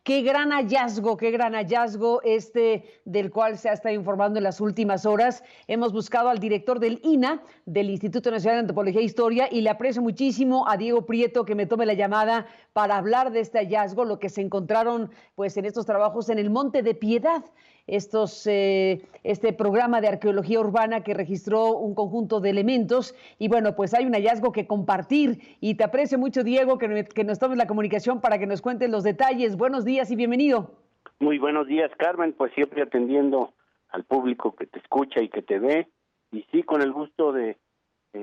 Qué gran hallazgo del cual se ha estado informando en las últimas horas. Hemos buscado al director del INA, del Instituto Nacional de Antropología e Historia, y le aprecio muchísimo a Diego Prieto que me tome la llamada para hablar de este hallazgo, lo que se encontraron pues en estos trabajos en el Monte de Piedad. Este programa de arqueología urbana que registró un conjunto de elementos y bueno, pues hay un hallazgo que compartir y te aprecio mucho, Diego, que nos tomes la comunicación para que nos cuentes los detalles. Buenos días y bienvenido. Muy buenos días, Carmen, pues siempre atendiendo al público que te escucha y que te ve, y sí, con el gusto de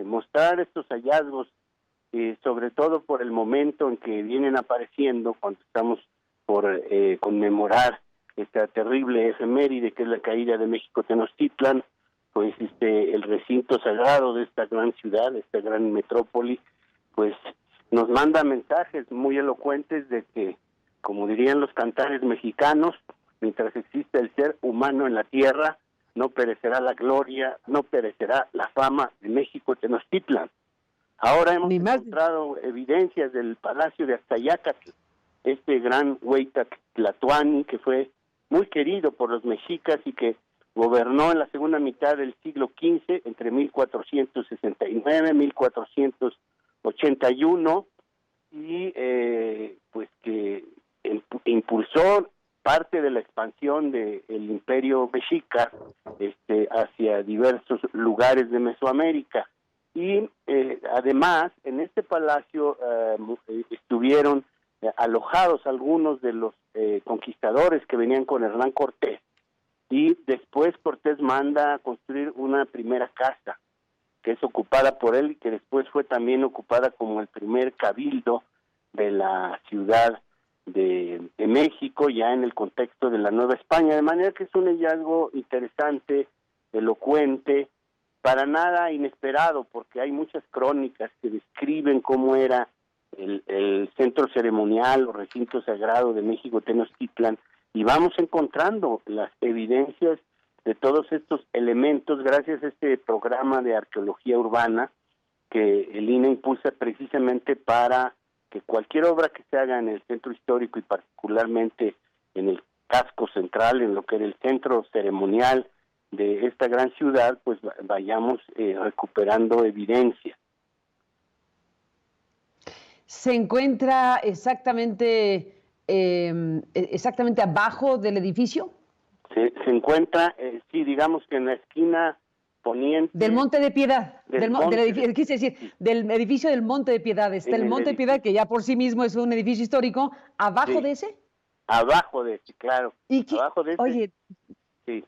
mostrar estos hallazgos, sobre todo por el momento en que vienen apareciendo cuando estamos por conmemorar esta terrible efeméride que es la caída de México Tenochtitlan, pues el recinto sagrado de esta gran ciudad, esta gran metrópoli, pues nos manda mensajes muy elocuentes de que, como dirían los cantares mexicanos, mientras exista el ser humano en la tierra, no perecerá la gloria, no perecerá la fama de México Tenochtitlan. Ahora hemos encontrado evidencias del Palacio de Axayácatl, este gran Hueytac Tlatoani, que fue muy querido por los mexicas y que gobernó en la segunda mitad del siglo XV, entre 1469 y 1481, y pues que impulsó parte de la expansión del imperio mexica hacia diversos lugares de Mesoamérica. Y además, en este palacio estuvieron alojados algunos de los conquistadores que venían con Hernán Cortés, y después Cortés manda a construir una primera casa que es ocupada por él y que después fue también ocupada como el primer cabildo de la ciudad de México, ya en el contexto de la Nueva España, de manera que es un hallazgo interesante, elocuente, para nada inesperado, porque hay muchas crónicas que describen cómo era el centro ceremonial o recinto sagrado de México Tenochtitlan, y vamos encontrando las evidencias de todos estos elementos gracias a este programa de arqueología urbana que el INA impulsa precisamente para que cualquier obra que se haga en el centro histórico y particularmente en el casco central, en lo que era el centro ceremonial de esta gran ciudad, pues vayamos recuperando evidencia. Se encuentra exactamente abajo del edificio. Se encuentra, sí, digamos que en la esquina poniente del Monte de Piedad, quise decir, del edificio del Monte de Piedad. Está el Monte de Piedad, que ya por sí mismo es un edificio histórico. ¿Abajo de ese? Abajo de ese, claro. ¿Y qué? Abajo de ese. Oye, sí.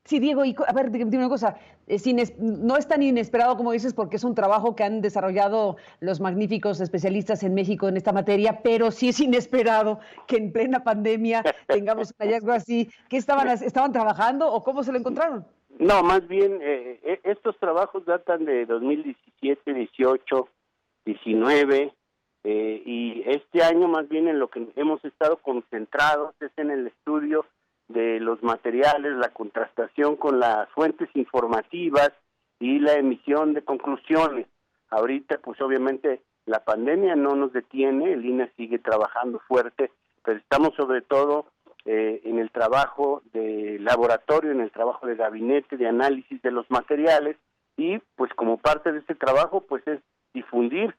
Sí, Diego, y a ver, dime una cosa, no es tan inesperado como dices porque es un trabajo que han desarrollado los magníficos especialistas en México en esta materia, pero sí es inesperado que en plena pandemia tengamos un hallazgo así. ¿Qué estaban trabajando o cómo se lo encontraron? No, más bien, estos trabajos datan de 2017, 18, 19, y este año más bien en lo que hemos estado concentrados es en el estudio de los materiales, la contrastación con las fuentes informativas y la emisión de conclusiones. Ahorita, pues obviamente, la pandemia no nos detiene, el INA sigue trabajando fuerte, pero estamos sobre todo en el trabajo de laboratorio, en el trabajo de gabinete, de análisis de los materiales, y pues como parte de ese trabajo, pues es difundir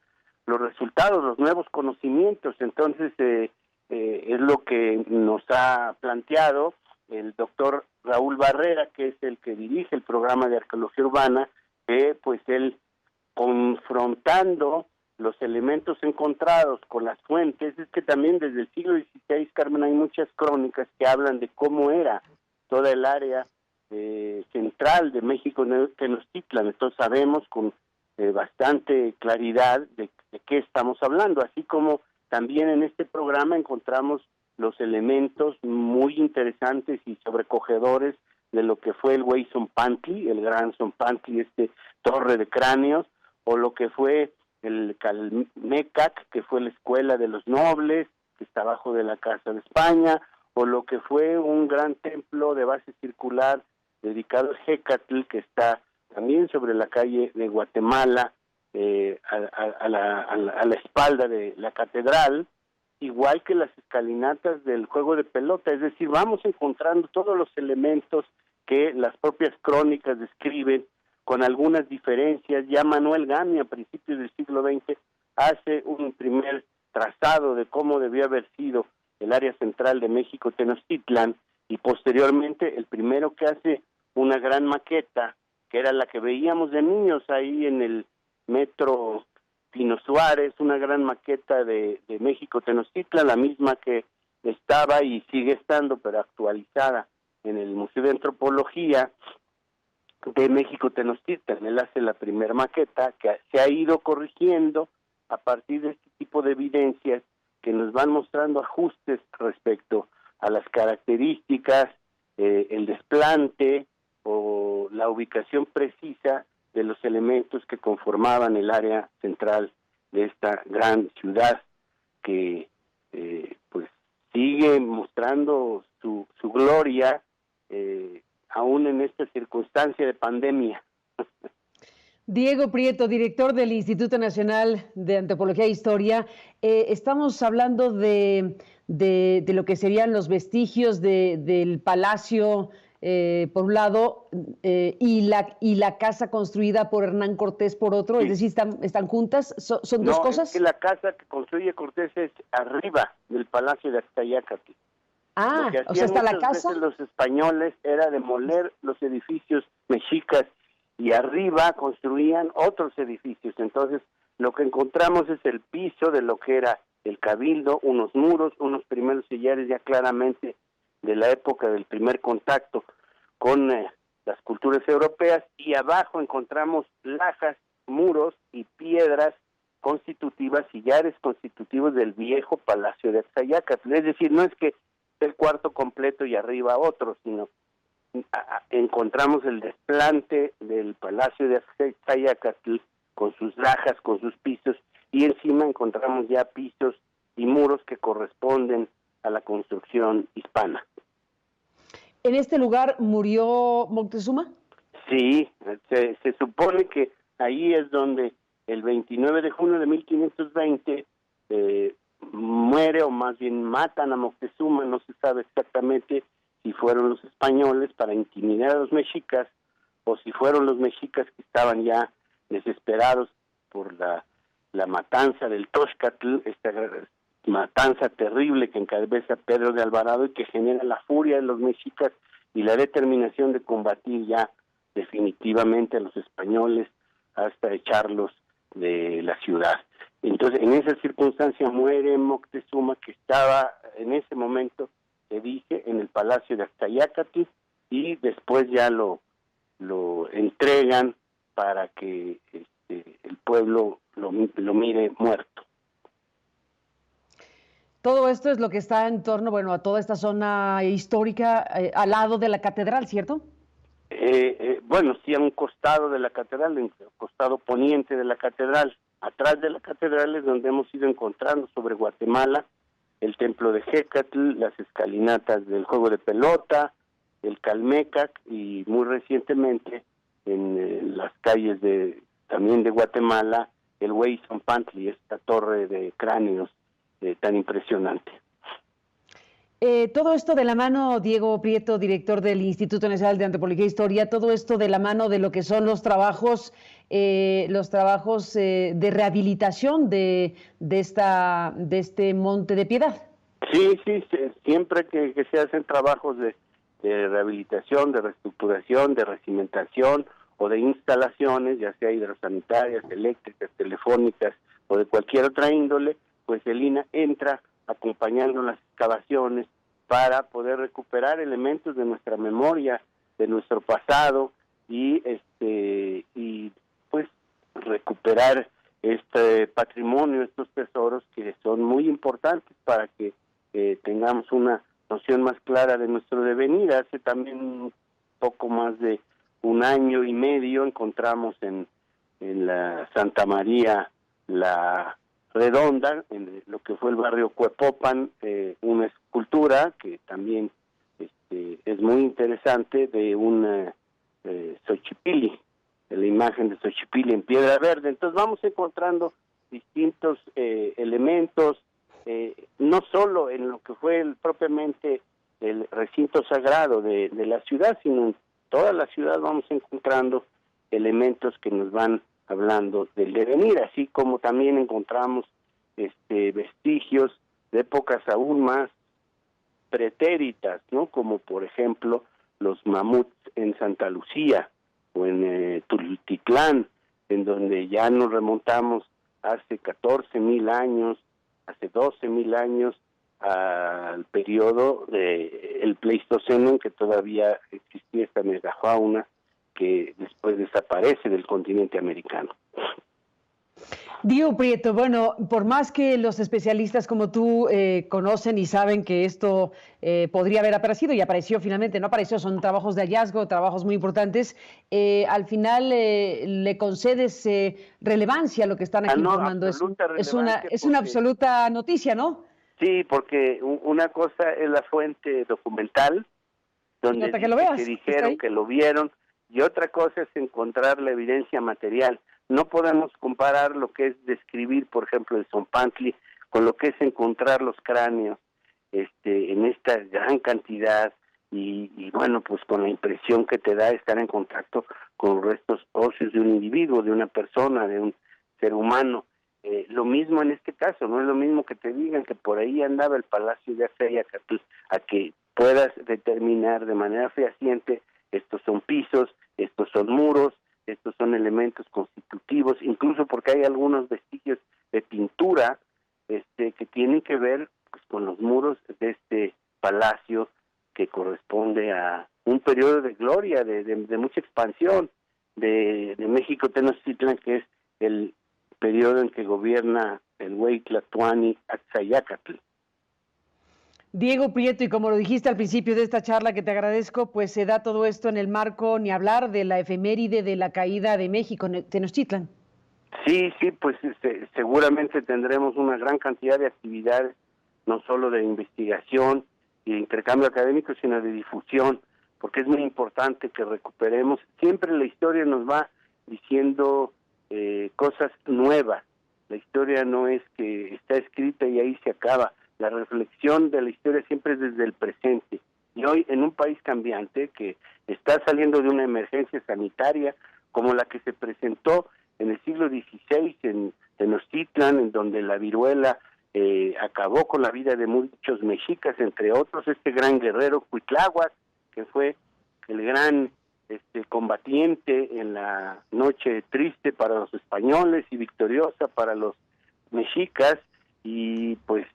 los resultados, los nuevos conocimientos. Entonces, es lo que nos ha planteado el doctor Raúl Barrera, que es el que dirige el programa de arqueología urbana, que pues él, confrontando los elementos encontrados con las fuentes, es que también desde el siglo XVI, Carmen, hay muchas crónicas que hablan de cómo era toda el área central de México Tenochtitlan. Entonces sabemos con bastante claridad de qué estamos hablando, así como también en este programa encontramos los elementos muy interesantes y sobrecogedores de lo que fue el Güey Zompantli, el gran Zompantli, torre de cráneos, o lo que fue el Calmecac, que fue la escuela de los nobles, que está abajo de la Casa de España, o lo que fue un gran templo de base circular dedicado a Xécatl, que está también sobre la calle de Guatemala, a la espalda de la catedral, igual que las escalinatas del juego de pelota, es decir, vamos encontrando todos los elementos que las propias crónicas describen, con algunas diferencias. Ya Manuel Gami, a principios del siglo XX, hace un primer trazado de cómo debió haber sido el área central de México Tenochtitlan, y posteriormente el primero que hace una gran maqueta, que era la que veíamos de niños ahí en el metro Pino Suárez, una gran maqueta de México Tenochtitlan, la misma que estaba y sigue estando, pero actualizada, en el Museo de Antropología de México Tenochtitlan. Él hace la primera maqueta que se ha ido corrigiendo a partir de este tipo de evidencias que nos van mostrando ajustes respecto a las características, el desplante o la ubicación precisa de los elementos que conformaban el área central de esta gran ciudad que pues sigue mostrando su gloria aún en esta circunstancia de pandemia. Diego Prieto, director del Instituto Nacional de Antropología e Historia, estamos hablando de lo que serían los vestigios del palacio, por un lado, y la casa construida por Hernán Cortés por otro, Sí. es decir, ¿están juntas? ¿Son No, dos cosas? es que la casa que construye Cortés es arriba del Palacio de Axtayácatl. Ah, Lo que o sea, hacían está la muchas casa. veces los españoles era demoler los edificios mexicas y arriba construían otros edificios. Entonces, lo que encontramos es el piso de lo que era el cabildo, unos muros, unos primeros sillares ya claramente de la época del primer contacto con las culturas europeas, y abajo encontramos lajas, muros y piedras constitutivas, sillares constitutivos del viejo Palacio de Axtayácatl. Es decir, no es que el cuarto completo y arriba otro, sino encontramos el desplante del Palacio de Axtayácatl con sus lajas, con sus pisos, y encima encontramos ya pisos y muros que corresponden a la construcción hispana. ¿En este lugar murió Moctezuma? Sí, se supone que ahí es donde el 29 de junio de 1520 muere, o más bien matan a Moctezuma. No se sabe exactamente si fueron los españoles para intimidar a los mexicas o si fueron los mexicas que estaban ya desesperados por la matanza del Tóxcatl, esta matanza terrible que encabeza Pedro de Alvarado y que genera la furia de los mexicas y la determinación de combatir ya definitivamente a los españoles hasta echarlos de la ciudad. Entonces, en esa circunstancia muere Moctezuma, que estaba en ese momento, se dice, en el Palacio de Axtayácatl, y después ya lo entregan para que el pueblo lo mire muerto. Todo esto es lo que está en torno, bueno, a toda esta zona histórica, al lado de la catedral, ¿cierto? Bueno, sí, a un costado de la catedral, en el costado poniente de la catedral. Atrás de la catedral es donde hemos ido encontrando sobre Guatemala el templo de Xécatl, las escalinatas del juego de pelota, el Calmecac, y muy recientemente en las calles también de Guatemala, el Hueyzompantli, esta torre de cráneos tan impresionante. Todo esto de la mano, Diego Prieto, director del Instituto Nacional de Antropología e Historia, todo esto de la mano de lo que son los trabajos de rehabilitación de este Monte de Piedad. Sí, siempre que se hacen trabajos de rehabilitación, de reestructuración, de recimentación o de instalaciones, ya sea hidrosanitarias, eléctricas, telefónicas o de cualquier otra índole, pues el INAH entra acompañando las excavaciones para poder recuperar elementos de nuestra memoria, de nuestro pasado, y pues recuperar este patrimonio, estos tesoros que son muy importantes para que tengamos una noción más clara de nuestro devenir. Hace también un poco más de un año y medio encontramos en la Santa María la Redonda, en lo que fue el barrio Cuepopan, una escultura que también es muy interesante de un Xochipilli, de la imagen de Xochipilli en piedra verde. Entonces vamos encontrando distintos elementos. no solo en lo que fue propiamente el recinto sagrado de la ciudad, sino en toda la ciudad vamos encontrando elementos que nos van hablando del devenir, así como también encontramos vestigios de épocas aún más pretéritas, ¿no? Como por ejemplo los mamuts en Santa Lucía o en Tultitlán, en donde ya nos remontamos hace 14,000 años, hace 12,000 años, al periodo del Pleistoceno, en que todavía existía esta megafauna que después desaparece del continente americano. Diego Prieto, bueno, por más que los especialistas como tú conocen y saben que esto podría haber aparecido y apareció finalmente, no apareció, son trabajos de hallazgo, trabajos muy importantes, al final le concedes relevancia a lo que están aquí informando. Es una absoluta noticia, ¿no? Sí, porque una cosa es la fuente documental, donde que dijeron que lo vieron, y otra cosa es encontrar la evidencia material. No podemos comparar lo que es describir, por ejemplo, el Zompantli con lo que es encontrar los cráneos en esta gran cantidad y bueno, pues con la impresión que te da estar en contacto con los restos óseos de un individuo, de una persona, de un ser humano. Lo mismo en este caso, no es lo mismo que te digan que por ahí andaba el Palacio de Axayácatl, a que puedas determinar de manera fehaciente estos son pisos, estos son muros, estos son elementos constitutivos, incluso porque hay algunos vestigios de pintura que tienen que ver pues, con los muros de este palacio que corresponde a un periodo de gloria, de mucha expansión de México Tenochtitlan, que es el periodo en que gobierna el Güey Tlatoani Axayácatl. Diego Prieto, y como lo dijiste al principio de esta charla que te agradezco, pues se da todo esto en el marco, ni hablar de la efeméride de la caída de México en Tenochtitlan. Sí, pues seguramente tendremos una gran cantidad de actividades, no solo de investigación y de intercambio académico, sino de difusión, porque es muy importante que recuperemos. Siempre la historia nos va diciendo cosas nuevas. La historia no es que está escrita y ahí se acaba. La reflexión de la historia siempre es desde el presente. Y hoy, en un país cambiante que está saliendo de una emergencia sanitaria como la que se presentó en el siglo XVI en Tenochtitlan, en donde la viruela acabó con la vida de muchos mexicas, entre otros este gran guerrero Cuitláhuac, que fue el gran combatiente en la noche triste para los españoles y victoriosa para los mexicas, y pues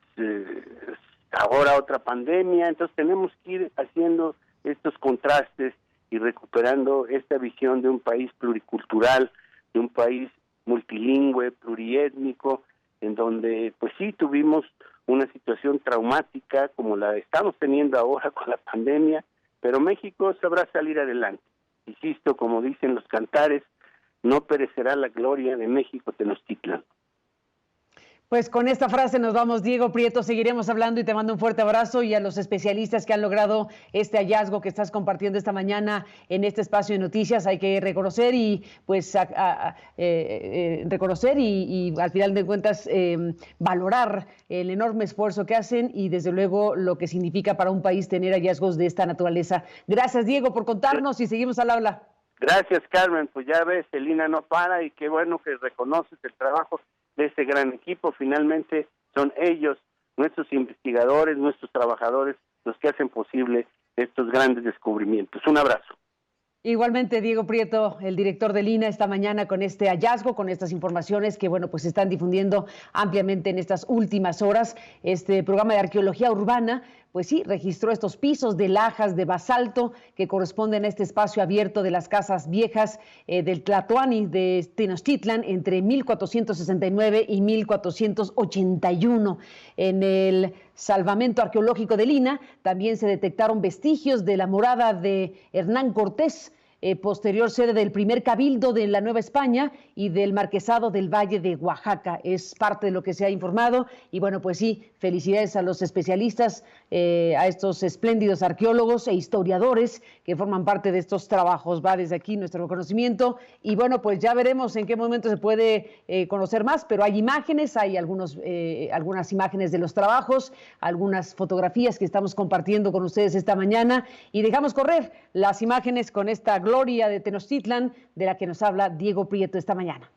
ahora otra pandemia. Entonces tenemos que ir haciendo estos contrastes y recuperando esta visión de un país pluricultural, de un país multilingüe, pluriétnico, en donde pues sí tuvimos una situación traumática como la estamos teniendo ahora con la pandemia, pero México sabrá salir adelante. Insisto, como dicen los cantares, no perecerá la gloria de México Tenochtitlan. Pues con esta frase nos vamos, Diego Prieto, seguiremos hablando y te mando un fuerte abrazo, y a los especialistas que han logrado este hallazgo que estás compartiendo esta mañana en este espacio de noticias. Hay que reconocer y pues reconocer y al final de cuentas valorar el enorme esfuerzo que hacen y desde luego lo que significa para un país tener hallazgos de esta naturaleza. Gracias, Diego, por contarnos y seguimos al habla. Gracias, Carmen. Pues ya ves, el INAH no para, y qué bueno que reconoces el trabajo de este gran equipo. Finalmente son ellos, nuestros investigadores, nuestros trabajadores, los que hacen posible estos grandes descubrimientos. Un abrazo. Igualmente, Diego Prieto, el director del INAH, esta mañana con este hallazgo, con estas informaciones que, bueno, pues se están difundiendo ampliamente en estas últimas horas. Este programa de arqueología urbana, pues sí, registró estos pisos de lajas de basalto que corresponden a este espacio abierto de las casas viejas del Tlatoani de Tenochtitlan entre 1469 y 1481. En el salvamento arqueológico del INAH también se detectaron vestigios de la morada de Hernán Cortés, posterior sede del primer cabildo de la Nueva España y del Marquesado del Valle de Oaxaca. Es parte de lo que se ha informado y bueno, pues sí, felicidades a los especialistas, a estos espléndidos arqueólogos e historiadores que forman parte de estos trabajos. Va desde aquí nuestro reconocimiento y bueno, pues ya veremos en qué momento se puede conocer más, pero hay imágenes, hay algunas imágenes de los trabajos, algunas fotografías que estamos compartiendo con ustedes esta mañana y dejamos correr las imágenes con esta gloria de Tenochtitlan de la que nos habla Diego Prieto esta mañana.